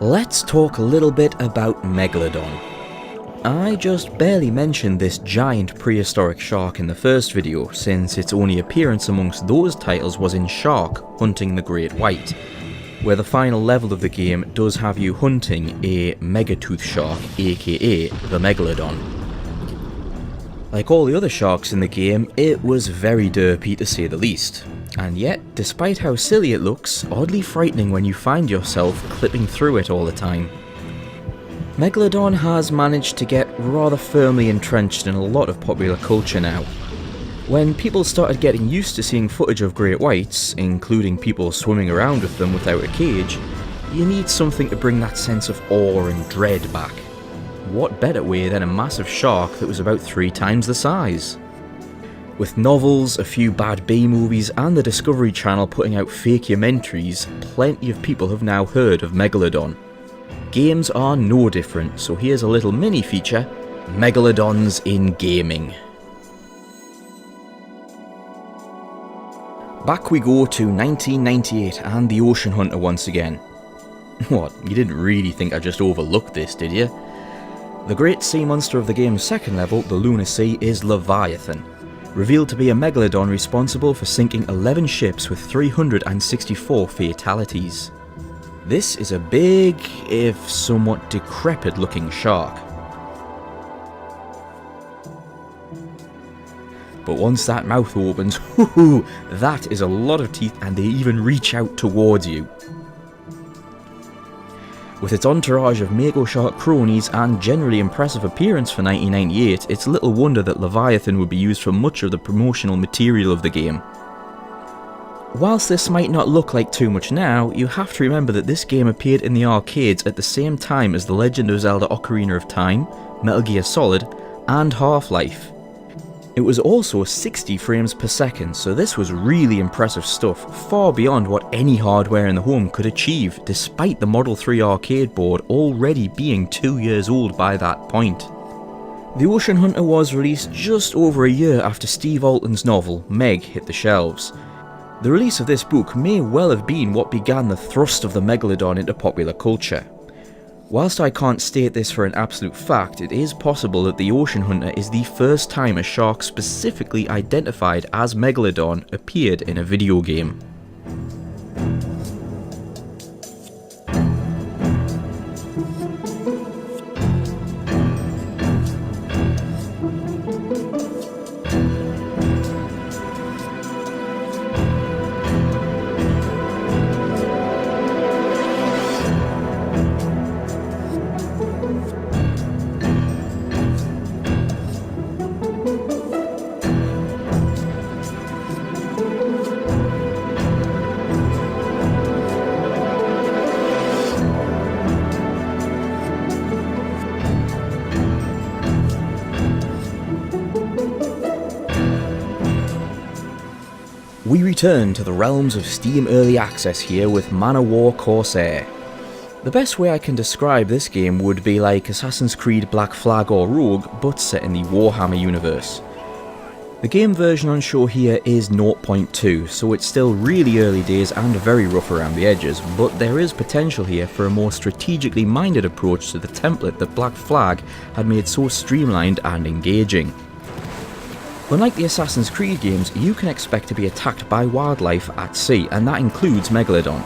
Let's talk a little bit about Megalodon. I just barely mentioned this giant prehistoric shark in the first video, since its only appearance amongst those titles was in Shark Hunting the Great White, where the final level of the game does have you hunting a megatooth shark, aka the Megalodon. Like all the other sharks in the game, it was very derpy to say the least. And yet, despite how silly it looks, oddly frightening when you find yourself clipping through it all the time. Megalodon has managed to get rather firmly entrenched in a lot of popular culture now. When people started getting used to seeing footage of great whites, including people swimming around with them without a cage, you need something to bring that sense of awe and dread back. What better way than a massive shark that was about 3 times the size? With novels, a few bad B-movies and the Discovery Channel putting out fake-umentaries, plenty of people have now heard of Megalodon. Games are no different, so here's a little mini feature, Megalodons in Gaming. Back we go to 1998 and the Ocean Hunter once again. What, you didn't really think I just overlooked this, did you? The great sea monster of the game's second level, the Lunar Sea, is Leviathan, revealed to be a megalodon responsible for sinking 11 ships with 364 fatalities. This is a big, if somewhat decrepit looking shark. But once that mouth opens, whoo, that is a lot of teeth, and they even reach out towards you. With its entourage of mako shark cronies and generally impressive appearance for 1998, it's little wonder that Leviathan would be used for much of the promotional material of the game. Whilst this might not look like too much now, you have to remember that this game appeared in the arcades at the same time as The Legend of Zelda Ocarina of Time, Metal Gear Solid, and Half-Life. It was also 60 frames per second, so this was really impressive stuff, far beyond what any hardware in the home could achieve, despite the Model 3 arcade board already being 2 years old by that point. The Ocean Hunter was released just over a year after Steve Alton's novel, Meg, hit the shelves. The release of this book may well have been what began the thrust of the Megalodon into popular culture. Whilst I can't state this for an absolute fact, it is possible that the Ocean Hunter is the first time a shark specifically identified as Megalodon appeared in a video game. We return to the realms of Steam Early Access here with Man O' War Corsair. The best way I can describe this game would be like Assassin's Creed Black Flag or Rogue, but set in the Warhammer universe. The game version on show here is 0.2, so it's still really early days and very rough around the edges, but there is potential here for a more strategically minded approach to the template that Black Flag had made so streamlined and engaging. Unlike the Assassin's Creed games, you can expect to be attacked by wildlife at sea, and that includes Megalodon.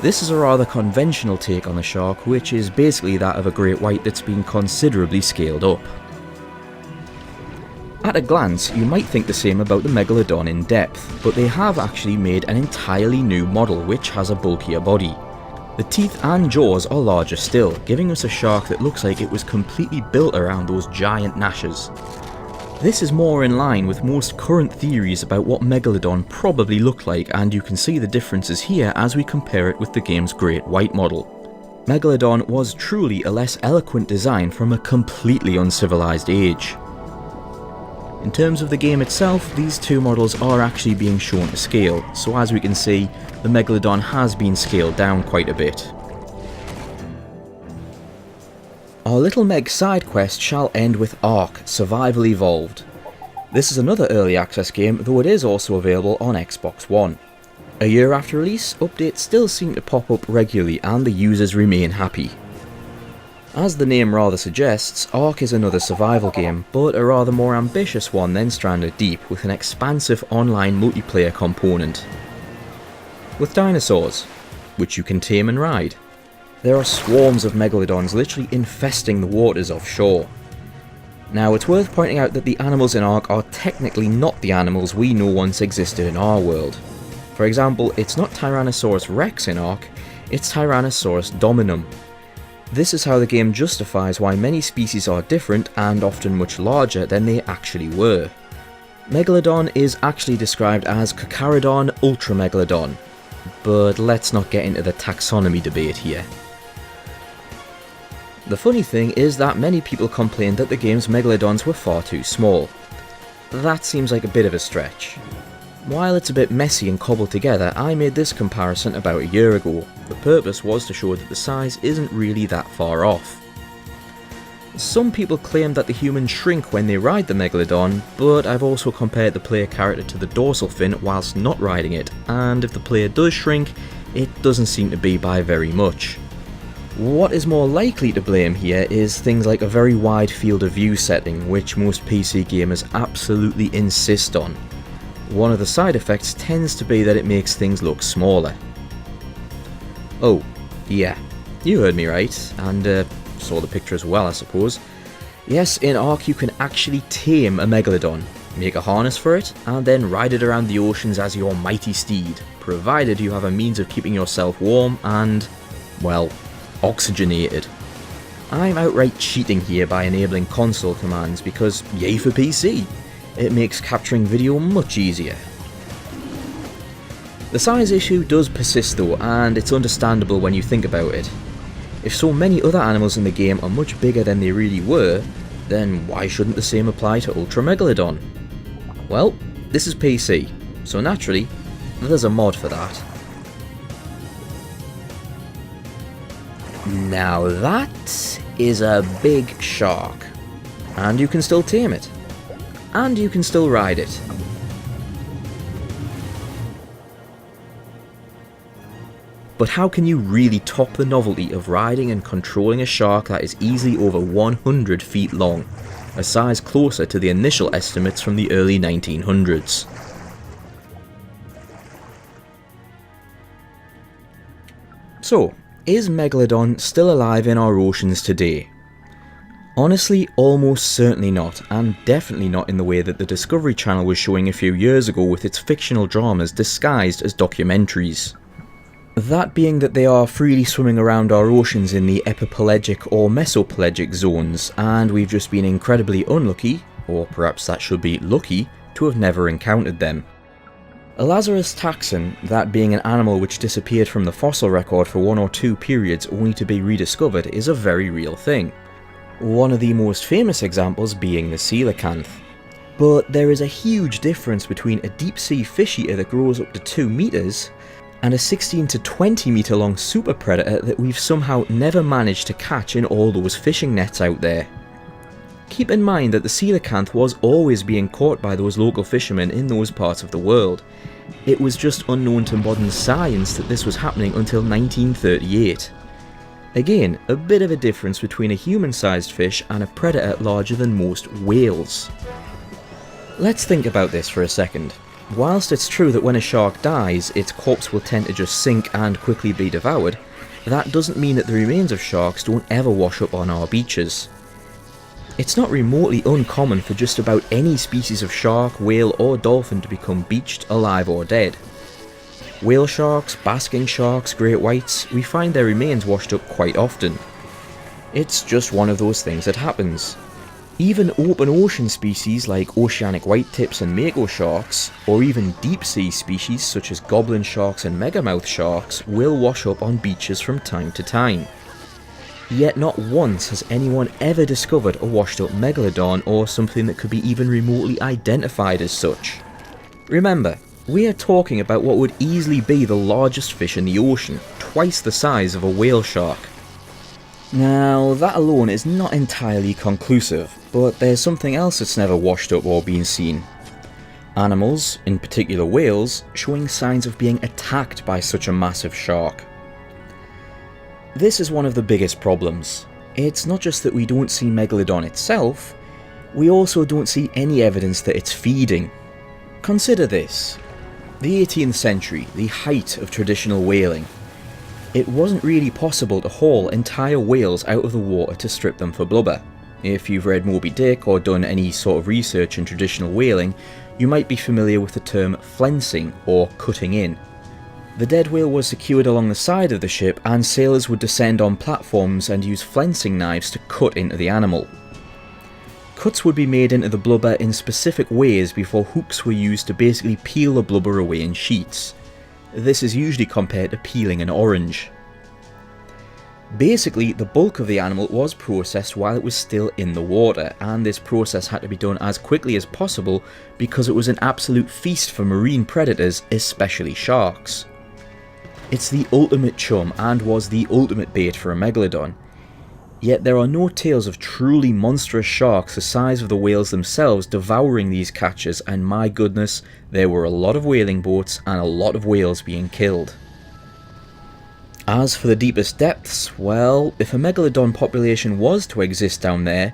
This is a rather conventional take on the shark, which is basically that of a great white that's been considerably scaled up. At a glance, you might think the same about the Megalodon in depth, but they have actually made an entirely new model which has a bulkier body. The teeth and jaws are larger still, giving us a shark that looks like it was completely built around those giant gnashes. This is more in line with most current theories about what Megalodon probably looked like, and you can see the differences here as we compare it with the game's Great White model. Megalodon was truly a less eloquent design from a completely uncivilized age. In terms of the game itself, these two models are actually being shown to scale, so as we can see, the Megalodon has been scaled down quite a bit. Our little Meg side quest shall end with Ark: Survival Evolved. This is another early access game, though it is also available on Xbox One. A year after release, updates still seem to pop up regularly and the users remain happy. As the name rather suggests, Ark is another survival game, but a rather more ambitious one than Stranded Deep, with an expansive online multiplayer component. With dinosaurs, which you can tame and ride. There are swarms of megalodons literally infesting the waters offshore. Now, it's worth pointing out that the animals in Ark are technically not the animals we know once existed in our world. For example, it's not Tyrannosaurus rex in Ark, it's Tyrannosaurus dominum. This is how the game justifies why many species are different and often much larger than they actually were. Megalodon is actually described as Carcharodon ultramegalodon, but let's not get into the taxonomy debate here. The funny thing is that many people complained that the game's megalodons were far too small. That seems like a bit of a stretch. While it's a bit messy and cobbled together, I made this comparison about a year ago. The purpose was to show that the size isn't really that far off. Some people claim that the humans shrink when they ride the Megalodon, but I've also compared the player character to the dorsal fin whilst not riding it, and if the player does shrink, it doesn't seem to be by very much. What is more likely to blame here is things like a very wide field of view setting, which most PC gamers absolutely insist on. One of the side effects tends to be that it makes things look smaller. Oh, yeah, you heard me right, and saw the picture as well, I suppose. Yes, in Ark you can actually tame a Megalodon, make a harness for it, and then ride it around the oceans as your mighty steed, provided you have a means of keeping yourself warm and, well, oxygenated. I'm outright cheating here by enabling console commands because yay for PC. It makes capturing video much easier. The size issue does persist though, and it's understandable when you think about it. If so many other animals in the game are much bigger than they really were, then why shouldn't the same apply to Ultramegalodon? Well, this is PC, so naturally, there's a mod for that. Now that is a big shark, and you can still tame it. And you can still ride it. But how can you really top the novelty of riding and controlling a shark that is easily over 100 feet long, a size closer to the initial estimates from the early 1900s? So, is Megalodon still alive in our oceans today? Honestly, almost certainly not, and definitely not in the way that the Discovery Channel was showing a few years ago with its fictional dramas disguised as documentaries. That being that they are freely swimming around our oceans in the epipelagic or mesopelagic zones, and we've just been incredibly unlucky, or perhaps that should be lucky, to have never encountered them. A Lazarus taxon, that being an animal which disappeared from the fossil record for 1 or 2 periods only to be rediscovered, is a very real thing. One of the most famous examples being the coelacanth. But there is a huge difference between a deep sea fish eater that grows up to 2 meters and a 16 to 20 meter long super predator that we've somehow never managed to catch in all those fishing nets out there. Keep in mind that the coelacanth was always being caught by those local fishermen in those parts of the world. It was just unknown to modern science that this was happening until 1938. Again, a bit of a difference between a human-sized fish and a predator larger than most whales. Let's think about this for a second. Whilst it's true that when a shark dies, its corpse will tend to just sink and quickly be devoured, that doesn't mean that the remains of sharks don't ever wash up on our beaches. It's not remotely uncommon for just about any species of shark, whale or dolphin to become beached, alive or dead. Whale sharks, basking sharks, great whites, we find their remains washed up quite often. It's just one of those things that happens. Even open ocean species like oceanic whitetips and mako sharks, or even deep sea species such as goblin sharks and megamouth sharks, will wash up on beaches from time to time. Yet not once has anyone ever discovered a washed up megalodon or something that could be even remotely identified as such. Remember, we are talking about what would easily be the largest fish in the ocean, twice the size of a whale shark. Now, that alone is not entirely conclusive, but there's something else that's never washed up or been seen. Animals, in particular whales, showing signs of being attacked by such a massive shark. This is one of the biggest problems. It's not just that we don't see Megalodon itself, we also don't see any evidence that it's feeding. Consider this. The 18th century, the height of traditional whaling. It wasn't really possible to haul entire whales out of the water to strip them for blubber. If you've read Moby Dick or done any sort of research in traditional whaling, you might be familiar with the term flensing or cutting in. The dead whale was secured along the side of the ship and sailors would descend on platforms and use flensing knives to cut into the animal. Cuts would be made into the blubber in specific ways before hooks were used to basically peel the blubber away in sheets. This is usually compared to peeling an orange. Basically, the bulk of the animal was processed while it was still in the water, and this process had to be done as quickly as possible because it was an absolute feast for marine predators, especially sharks. It's the ultimate chum and was the ultimate bait for a megalodon. Yet there are no tales of truly monstrous sharks the size of the whales themselves devouring these catches, and my goodness, there were a lot of whaling boats and a lot of whales being killed. As for the deepest depths, well, if a megalodon population was to exist down there,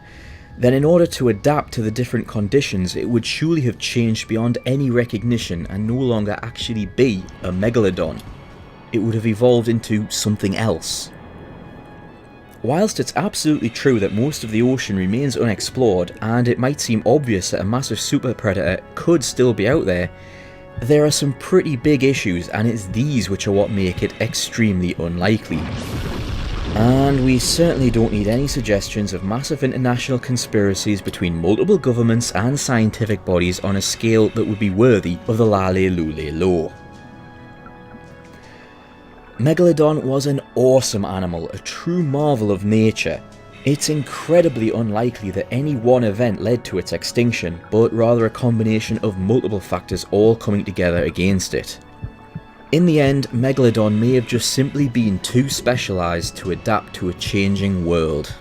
then in order to adapt to the different conditions it would surely have changed beyond any recognition and no longer actually be a megalodon. It would have evolved into something else. Whilst it's absolutely true that most of the ocean remains unexplored, and it might seem obvious that a massive super predator could still be out there, there are some pretty big issues, and it's these which are what make it extremely unlikely. And we certainly don't need any suggestions of massive international conspiracies between multiple governments and scientific bodies on a scale that would be worthy of the Lale Lule Law. Megalodon was an awesome animal, a true marvel of nature. It's incredibly unlikely that any one event led to its extinction, but rather a combination of multiple factors all coming together against it. In the end, Megalodon may have just simply been too specialised to adapt to a changing world.